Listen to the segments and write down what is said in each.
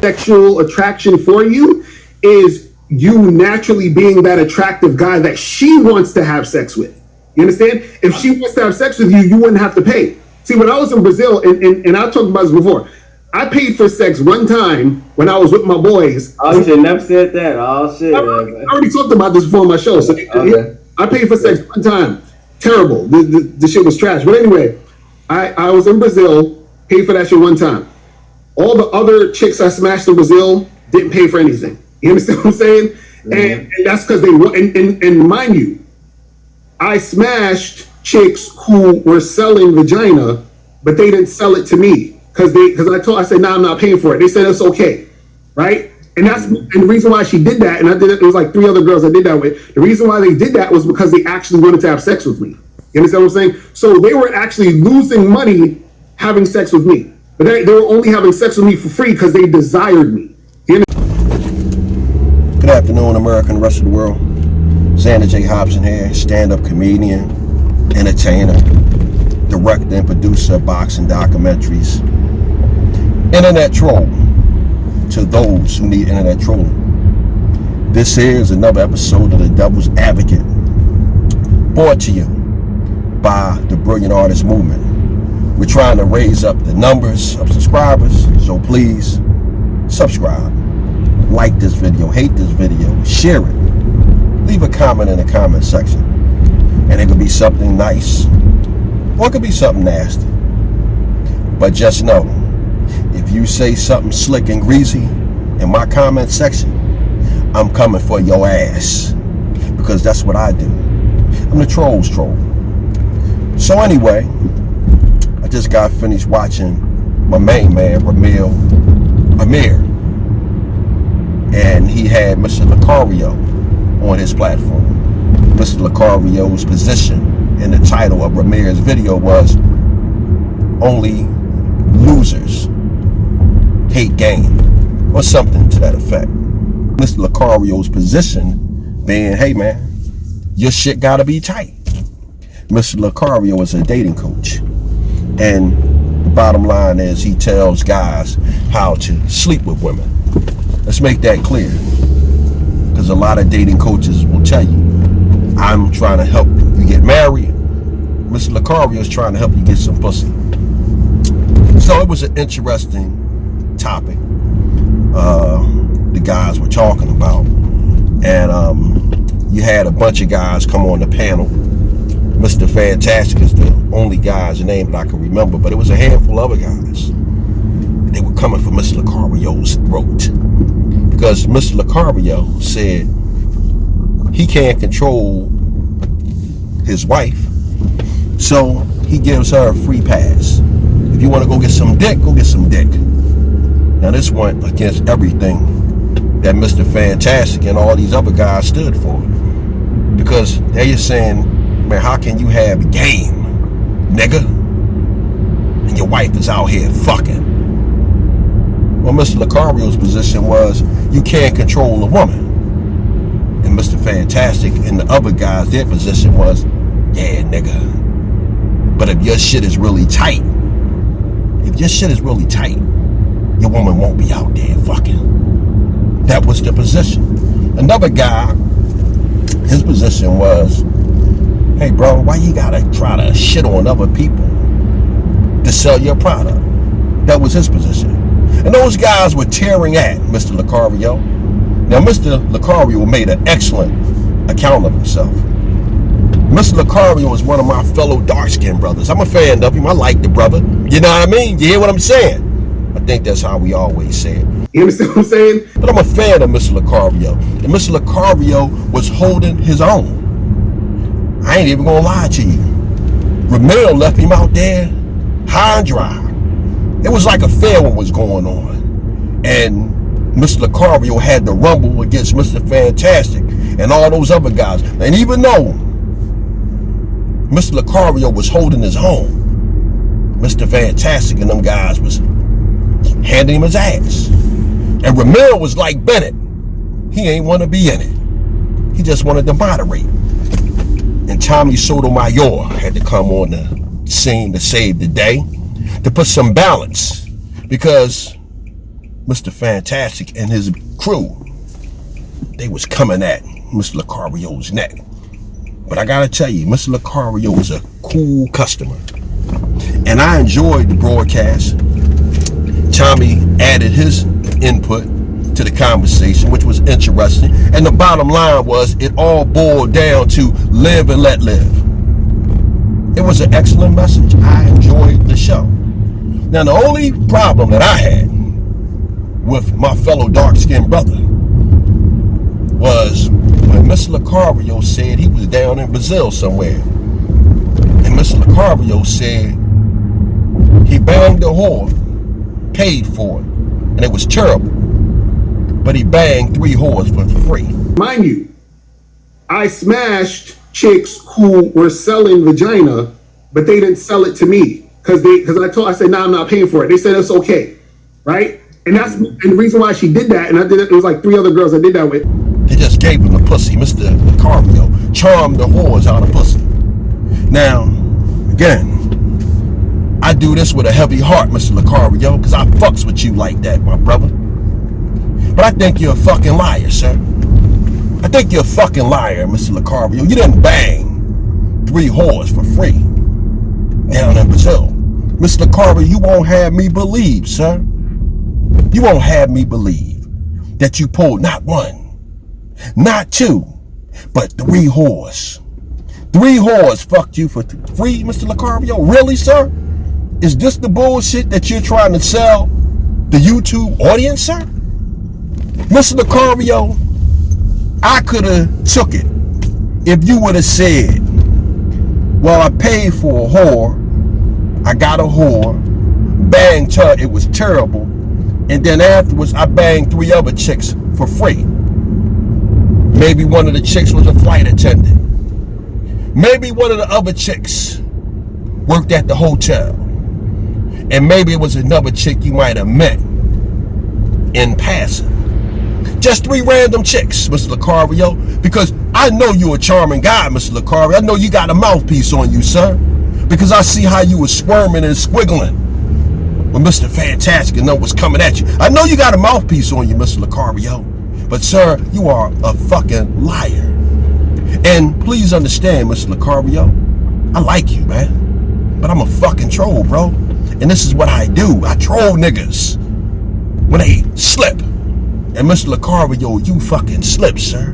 sexual attraction for you is you naturally being that attractive guy that she wants to have sex with. You understand? If she wants to have sex with you, you wouldn't have to pay. See, when I was in Brazil, and I talked about this before, I paid for sex one time when I was with my boys. Oh, you should never said that. Oh, shit. I already talked about this before on my show. So okay. I paid for sex one time. Terrible. The shit was trash. But anyway, I was in Brazil, paid for that shit one time. All the other chicks I smashed in Brazil didn't pay for anything. You understand what I'm saying? Mm-hmm. And that's because they want, and mind you, I smashed chicks who were selling vagina, but they didn't sell it to me because I said, nah, I'm not paying for it. They said it's okay, right? And that's and the reason why she did that, and I did it was like 3 other girls I did that with. The reason why they did that was because they actually wanted to have sex with me. You understand what I'm saying? So they were actually losing money having sex with me, but they were only having sex with me for free because they desired me. Good afternoon, America and the rest of the world. Xander J. Hobson here, stand-up comedian, entertainer, director and producer of boxing documentaries, internet troll to those who need internet trolling. This is another episode of The Devil's Advocate, brought to you by the Brilliant Artist Movement. We're trying to raise up the numbers of subscribers, so please subscribe, like this video, hate this video, share it, leave a comment in the comment section, and it could be something nice or it could be something nasty. But just know, if you say something slick and greasy in my comment section, I'm coming for your ass, because that's what I do. I'm the troll's troll. So anyway, I just got finished watching my main man, Amir, and he had Mr. Locario on his platform. Mr. Locario's position in the title of Ramirez's video was "Only Losers Hate Game," or something to that effect. Mr. Locario's position being, hey man, your shit gotta be tight. Mr. Locario is a dating coach, and the bottom line is he tells guys how to sleep with women. Let's make that clear, because a lot of dating coaches will tell you, I'm trying to help you get married. Mr. Locario is trying to help you get some pussy. So it was an interesting topic the guys were talking about, and you had a bunch of guys come on the panel. Mr. Fantastic is the only guy's name that I can remember, but it was a handful of other guys. They were coming for Mr. Locario's throat, because Mr. Locario said he can't control his wife, so he gives her a free pass. If you want to go get some dick, go get some dick. Now this went against everything that Mr. Fantastic and all these other guys stood for, because they're saying, man, how can you have game, nigga, and your wife is out here fucking? Well, Mr. Locario's position was, you can't control a woman. And Mr. Fantastic and the other guys, their position was, yeah, nigga, but if your shit is really tight, your woman won't be out there fucking. That was the position. Another guy, his position was, hey bro, why you gotta try to shit on other people to sell your product? That was his position. And those guys were tearing at Mr. Locario. Now, Mr. Locario made an excellent account of himself. Mr. Locario is one of my fellow dark-skinned brothers. I'm a fan of him. I like the brother. You know what I mean? You hear what I'm saying? I think that's how we always say it. You understand what I'm saying? But I'm a fan of Mr. Locario. And Mr. Locario was holding his own. I ain't even gonna lie to you. Ramil left him out there high and dry. It was like a fair one was going on. And Mr. Locario had to rumble against Mr. Fantastic and all those other guys. And even though Mr. Locario was holding his own, Mr. Fantastic and them guys was handing him his ass. And Ramil was like Bennett. He ain't want to be in it. He just wanted to moderate. And Tommy Sotomayor had to come on the scene to save the day, to put some balance, because Mr. Fantastic and his crew, they was coming at Mr. Locario's neck. But I gotta tell you, Mr. Locario was a cool customer. And I enjoyed the broadcast. Tommy added his input to the conversation, which was interesting. And the bottom line was, it all boiled down to live and let live. It was an excellent message. I enjoyed the show. Now, the only problem that I had with my fellow dark-skinned brother was when Mr. Locario said he was down in Brazil somewhere. And Mr. Locario said he banged a whore, paid for it, and it was terrible. But he banged 3 whores for free. Mind you, I smashed chicks who were selling vagina, but they didn't sell it to me because I said, nah, I'm not paying for it. They said it's okay, right? And the reason why she did that, and I did it was like 3 other girls I did that with. They just gave him the pussy. Mr. Locario charmed the whores out of pussy. Now, again, I do this with a heavy heart, Mr. Locario, because I fucks with you like that, my brother. But I think you're a fucking liar, sir. I think you're a fucking liar, Mr. Locario. You didn't bang 3 whores for free down in Brazil. Mr. Locario, you won't have me believe, sir. You won't have me believe that you pulled not 1, not 2, but 3 whores. 3 whores fucked you for free, Mr. Locario? Really, sir? Is this the bullshit that you're trying to sell the YouTube audience, sir? Mr. Locario, I could have took it if you would have said, well, I paid for a whore, I got a whore, banged her, it was terrible, and then afterwards I banged 3 other chicks for free. Maybe one of the chicks was a flight attendant. Maybe one of the other chicks worked at the hotel. And maybe it was another chick you might have met in passing. Just 3 random chicks, Mr. Locario, because I know you're a charming guy, Mr. Locario. I know you got a mouthpiece on you, sir, because I see how you were squirming and squiggling when Mr. Fantastic and was coming at you. I know you got a mouthpiece on you, Mr. Locario, but sir, you are a fucking liar. And please understand, Mr. Locario, I like you, man, but I'm a fucking troll, bro. And this is what I do. I troll niggas when they slip. And Mr. Locario, you fucking slipped, sir,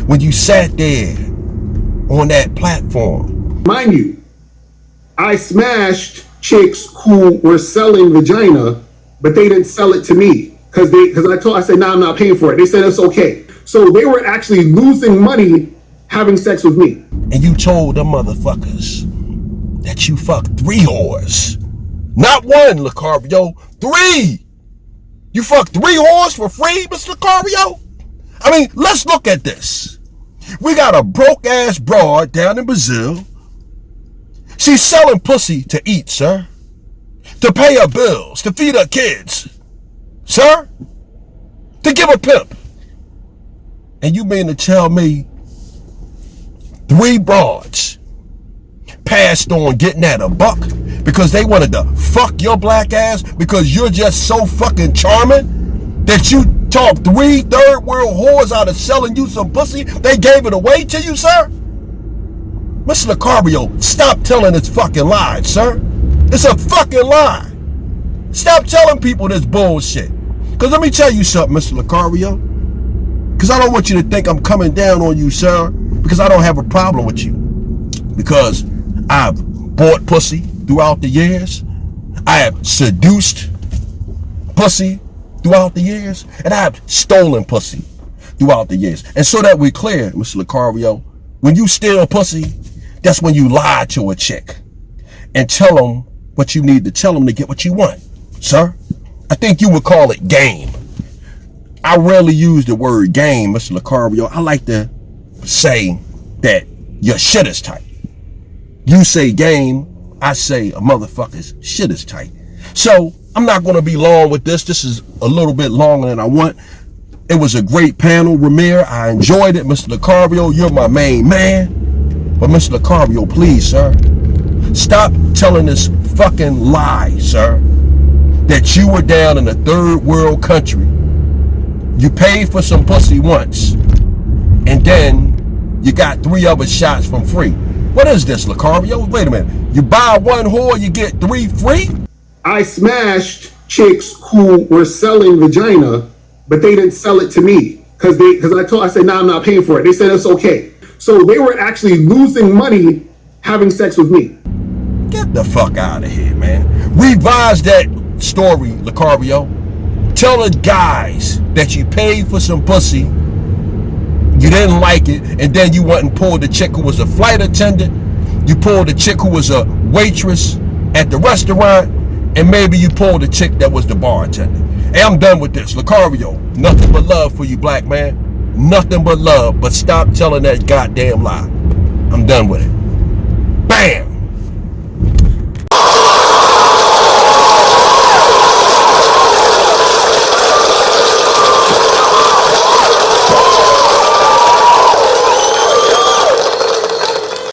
when you sat there on that platform. Mind you, I smashed chicks who were selling vagina, but they didn't sell it to me because I said, nah, I'm not paying for it. They said it's okay. So they were actually losing money having sex with me. And you told them motherfuckers that you fucked 3 whores. Not 1, Locario, 3. You fucked 3 whores for free, Mr. Locario? I mean, let's look at this. We got a broke-ass broad down in Brazil. She's selling pussy to eat, sir. To pay her bills, to feed her kids. Sir? To give a pimp. And you mean to tell me 3 broads passed on getting at a buck because they wanted to fuck your black ass because you're just so fucking charming that you talked 3 third-world whores out of selling you some pussy? They gave it away to you, sir? Mr. Locario, stop telling this fucking lie, sir. It's a fucking lie. Stop telling people this bullshit. Because let me tell you something, Mr. Locario. Because I don't want you to think I'm coming down on you, sir. Because I don't have a problem with you. Because I've bought pussy throughout the years. I have seduced pussy throughout the years. And I have stolen pussy throughout the years. And so that we're clear, Mr. Locario, when you steal pussy, that's when you lie to a chick and tell them what you need to tell them to get what you want, sir. I think you would call it game. I rarely use the word game, Mr. Locario. I like to say that your shit is tight. You say game, I say a motherfucker's shit is tight. So I'm not going to be long with this. This is a little bit longer than I want. It was a great panel, Ramir. I enjoyed it, Mr. Locario. You're my main man. But Mr. Locario, please, sir, stop telling this fucking lie, sir. that you were down in a third world country, you paid for some pussy once, and then you got 3 other shots from free. What is this, Locario? Wait a minute. You buy 1 whore, you get 3 free? I smashed chicks who were selling vagina, but they didn't sell it to me because I said, nah, I'm not paying for it. They said it's okay. So they were actually losing money having sex with me. Get the fuck out of here, man. Revise that story, Locario. Tell the guys that you paid for some pussy, you didn't like it, and then you went and pulled the chick who was a flight attendant, you pulled the chick who was a waitress at the restaurant, and maybe you pulled the chick that was the bartender. Hey, I'm done with this. Locario, nothing but love for you, black man. Nothing but love, but stop telling that goddamn lie. I'm done with it. Bam!